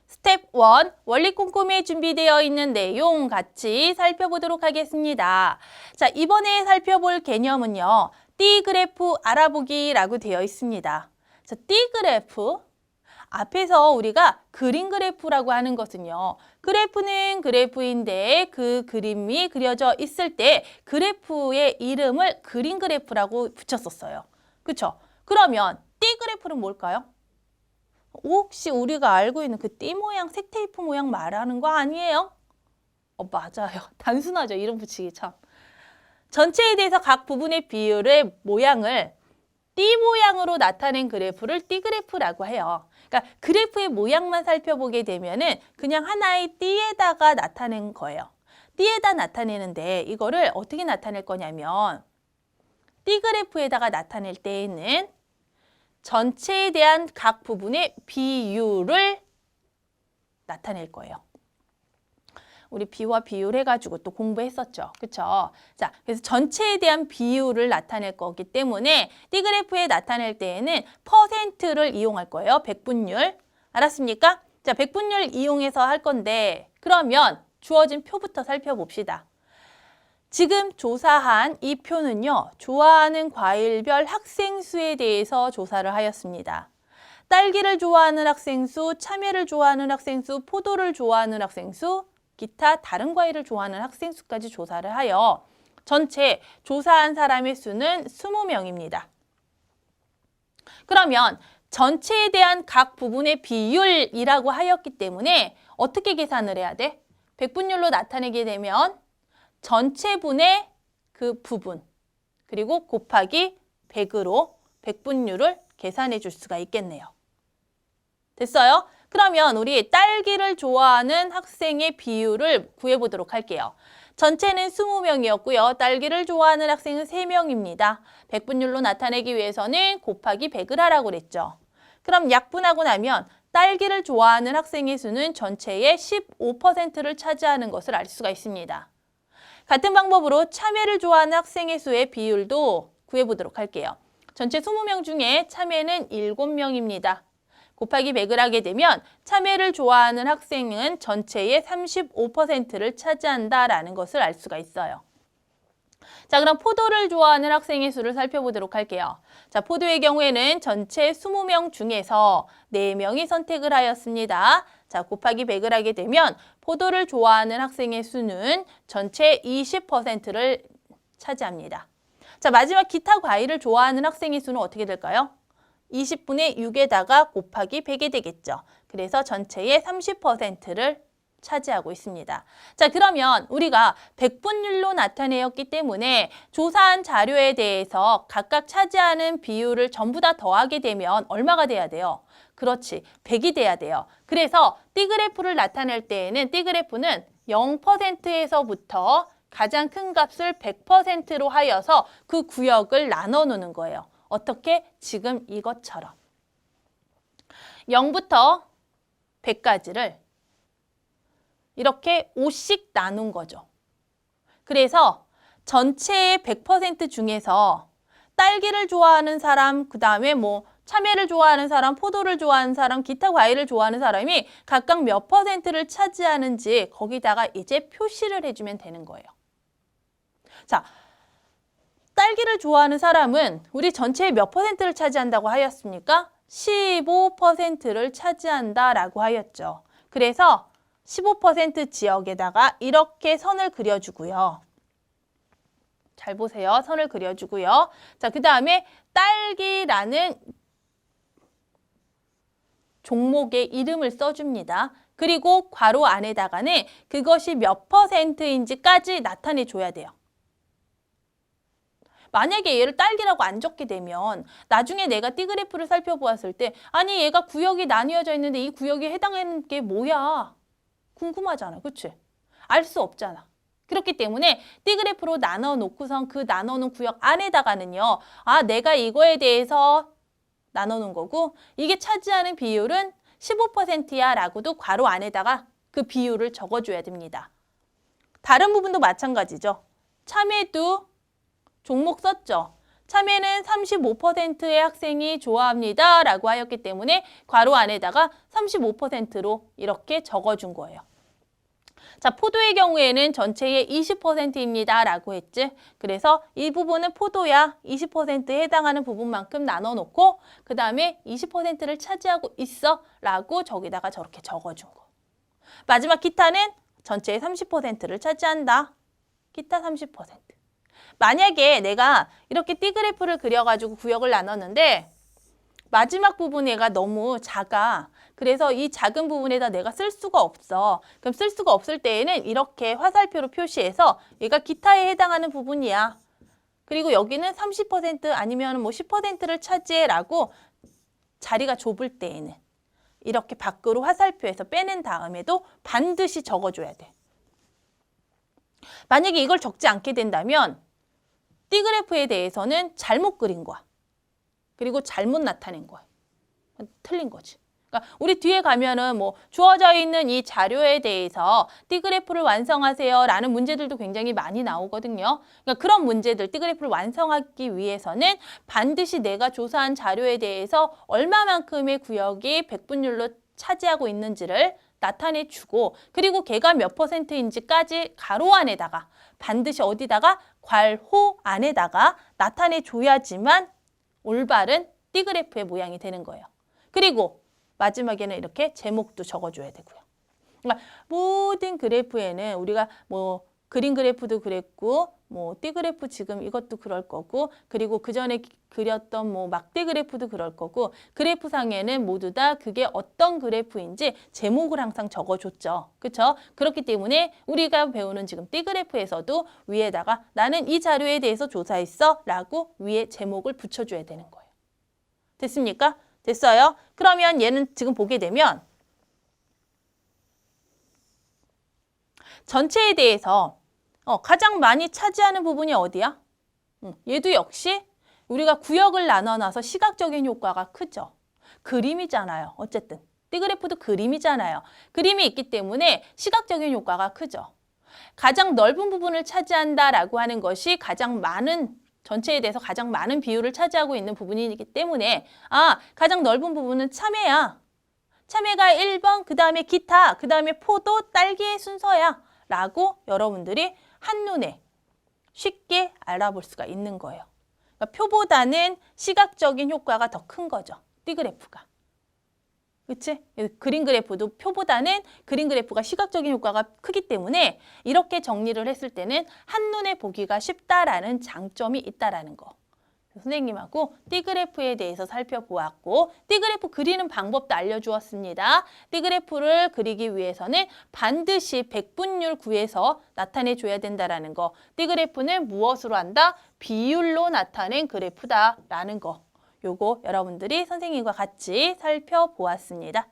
스텝 1, 원리 꼼꼼히에 준비되어 있는 내용 같이 살펴보도록 하겠습니다. 자, 이번에 살펴볼 개념은요. D그래프 알아보기라고 되어 있습니다. 자, D그래프, 앞에서 우리가 그림 그래프라고 하는 것은요. 그래프는 그래프인데 그 그림이 그려져 있을 때 그래프의 이름을 그림 그래프라고 붙였었어요. 그렇죠? 그러면 D그래프는 뭘까요? 혹시 우리가 알고 있는 그 띠 모양, 색테이프 모양 말하는 거 아니에요? 맞아요. 단순하죠. 이름 붙이기 참. 전체에 대해서 각 부분의 비율의 모양을 띠 모양으로 나타낸 그래프를 띠그래프라고 해요. 그러니까 그래프의 모양만 살펴보게 되면은 그냥 하나의 띠에다가 나타낸 거예요. 띠에다 나타내는데 이거를 어떻게 나타낼 거냐면 띠그래프에다가 나타낼 때에는 전체에 대한 각 부분의 비율을 나타낼 거예요. 우리 비와 비율 해가지고 또 공부했었죠. 그쵸? 자, 그래서 전체에 대한 비율을 나타낼 거기 때문에 D그래프에 나타낼 때에는 퍼센트를 이용할 거예요. 백분율. 알았습니까? 자, 백분율 이용해서 할 건데 그러면 주어진 표부터 살펴봅시다. 지금 조사한 이 표는요. 좋아하는 과일별 학생 수에 대해서 조사를 하였습니다. 딸기를 좋아하는 학생 수, 참외를 좋아하는 학생 수, 포도를 좋아하는 학생 수, 기타 다른 과일을 좋아하는 학생 수까지 조사를 하여 전체 조사한 사람의 수는 20명입니다. 그러면 전체에 대한 각 부분의 비율이라고 하였기 때문에 어떻게 계산을 해야 돼? 백분율로 나타내게 되면 전체분의 그 부분 그리고 곱하기 100으로 백분율을 계산해 줄 수가 있겠네요. 됐어요? 그러면 우리 딸기를 좋아하는 학생의 비율을 구해보도록 할게요. 전체는 20명이었고요. 딸기를 좋아하는 학생은 3명입니다. 백분율로 나타내기 위해서는 곱하기 100을 하라고 그랬죠. 그럼 약분하고 나면 딸기를 좋아하는 학생의 수는 전체의 15%를 차지하는 것을 알 수가 있습니다. 같은 방법으로 참외를 좋아하는 학생의 수의 비율도 구해보도록 할게요. 전체 20명 중에 참외는 7명입니다. 곱하기 100을 하게 되면 참외를 좋아하는 학생은 전체의 35%를 차지한다라는 것을 알 수가 있어요. 자, 그럼 포도를 좋아하는 학생의 수를 살펴보도록 할게요. 자, 포도의 경우에는 전체 20명 중에서 4명이 선택을 하였습니다. 자, 곱하기 100을 하게 되면 포도를 좋아하는 학생의 수는 전체 20%를 차지합니다. 자, 마지막 기타 과일을 좋아하는 학생의 수는 어떻게 될까요? 20분의 6에다가 곱하기 100이 되겠죠. 그래서 전체의 30%를 차지하고 있습니다. 자, 그러면 우리가 백분율로 나타내었기 때문에 조사한 자료에 대해서 각각 차지하는 비율을 전부 다 더하게 되면 얼마가 돼야 돼요? 그렇지, 100이 돼야 돼요. 그래서 D그래프를 나타낼 때에는 D그래프는 0%에서부터 가장 큰 값을 100%로 하여서 그 구역을 나눠 놓는 거예요. 어떻게? 지금 이것처럼 0부터 100까지를 이렇게 5씩 나눈 거죠. 그래서 전체의 100% 중에서 딸기를 좋아하는 사람, 그 다음에 뭐 참외를 좋아하는 사람, 포도를 좋아하는 사람, 기타 과일을 좋아하는 사람이 각각 몇 %를 차지하는지 거기다가 이제 표시를 해주면 되는 거예요. 자, 딸기를 좋아하는 사람은 우리 전체의 몇 %를 차지한다고 하였습니까? 15%를 차지한다라고 하였죠. 그래서 15% 지역에다가 이렇게 선을 그려주고요. 잘 보세요. 선을 그려주고요. 자, 그 다음에 딸기라는 종목의 이름을 써줍니다. 그리고 괄호 안에다가는 그것이 몇 %인지까지 나타내줘야 돼요. 만약에 얘를 딸기라고 안 적게 되면 나중에 내가 D그래프를 살펴보았을 때 아니 얘가 구역이 나뉘어져 있는데 이 구역에 해당하는 게 뭐야? 궁금하잖아. 그치? 알 수 없잖아. 그렇기 때문에 D그래프로 나눠 놓고선 그 나눠 놓은 구역 안에다가는요. 아, 내가 이거에 대해서 나눠 놓은 거고 이게 차지하는 비율은 15%야 라고도 괄호 안에다가 그 비율을 적어줘야 됩니다. 다른 부분도 마찬가지죠. 참외도 종목 썼죠. 참외는 35%의 학생이 좋아합니다 라고 하였기 때문에 괄호 안에다가 35%로 이렇게 적어준 거예요. 자, 포도의 경우에는 전체의 20%입니다 라고 했지. 그래서 이 부분은 포도야 20%에 해당하는 부분만큼 나눠놓고 그 다음에 20%를 차지하고 있어 라고 저기다가 저렇게 적어준 거. 마지막 기타는 전체의 30%를 차지한다. 기타 30%. 만약에 내가 이렇게 띠그래프를 그려가지고 구역을 나눴는데 마지막 부분 얘가 너무 작아. 그래서 이 작은 부분에다 내가 쓸 수가 없어. 그럼 쓸 수가 없을 때에는 이렇게 화살표로 표시해서 얘가 기타에 해당하는 부분이야. 그리고 여기는 30% 아니면 뭐 10%를 차지해라고 자리가 좁을 때에는 이렇게 밖으로 화살표에서 빼낸 다음에도 반드시 적어줘야 돼. 만약에 이걸 적지 않게 된다면 띠그래프에 대해서는 잘못 그린 거야. 그리고 잘못 나타낸 거야. 틀린 거지. 그러니까 우리 뒤에 가면은 뭐 주어져 있는 이 자료에 대해서 띠그래프를 완성하세요 라는 문제들도 굉장히 많이 나오거든요. 그러니까 그런 문제들, 띠그래프를 완성하기 위해서는 반드시 내가 조사한 자료에 대해서 얼마만큼의 구역이 백분율로 차지하고 있는지를 나타내주고 그리고 걔가 몇 %인지까지 가로 안에다가 반드시 어디다가 괄호 안에다가 나타내줘야지만 올바른 띠그래프의 모양이 되는 거예요. 그리고 마지막에는 이렇게 제목도 적어줘야 되고요. 그러니까 모든 그래프에는 우리가 뭐 그린 그래프도 그랬고 뭐 띠그래프 지금 이것도 그럴 거고 그리고 그 전에 그렸던 뭐 막대 그래프도 그럴 거고 그래프상에는 모두 다 그게 어떤 그래프인지 제목을 항상 적어줬죠. 그렇죠? 그렇기 때문에 우리가 배우는 지금 띠그래프에서도 위에다가 나는 이 자료에 대해서 조사했어 라고 위에 제목을 붙여줘야 되는 거예요. 됐습니까? 됐어요? 그러면 얘는 지금 보게 되면 전체에 대해서 가장 많이 차지하는 부분이 어디야? 얘도 역시 우리가 구역을 나눠놔서 시각적인 효과가 크죠. 그림이잖아요. 어쨌든 띠그래프도 그림이잖아요. 그림이 있기 때문에 시각적인 효과가 크죠. 가장 넓은 부분을 차지한다라고 하는 것이 가장 많은 전체에 대해서 가장 많은 비율을 차지하고 있는 부분이기 때문에 가장 넓은 부분은 참외야. 참외가 1번, 그 다음에 기타, 그 다음에 포도, 딸기의 순서야 라고 여러분들이 한눈에 쉽게 알아볼 수가 있는 거예요. 그러니까 표보다는 시각적인 효과가 더 큰 거죠. 띠그래프가. 그치? 그림 그래프도 표보다는 그림 그래프가 시각적인 효과가 크기 때문에 이렇게 정리를 했을 때는 한눈에 보기가 쉽다라는 장점이 있다라는 거. 선생님하고 띠그래프에 대해서 살펴보았고 띠그래프 그리는 방법도 알려주었습니다. 띠그래프를 그리기 위해서는 반드시 백분율 구해서 나타내줘야 된다라는 거. 띠그래프는 무엇으로 한다? 비율로 나타낸 그래프다라는 거. 요거 여러분들이 선생님과 같이 살펴보았습니다.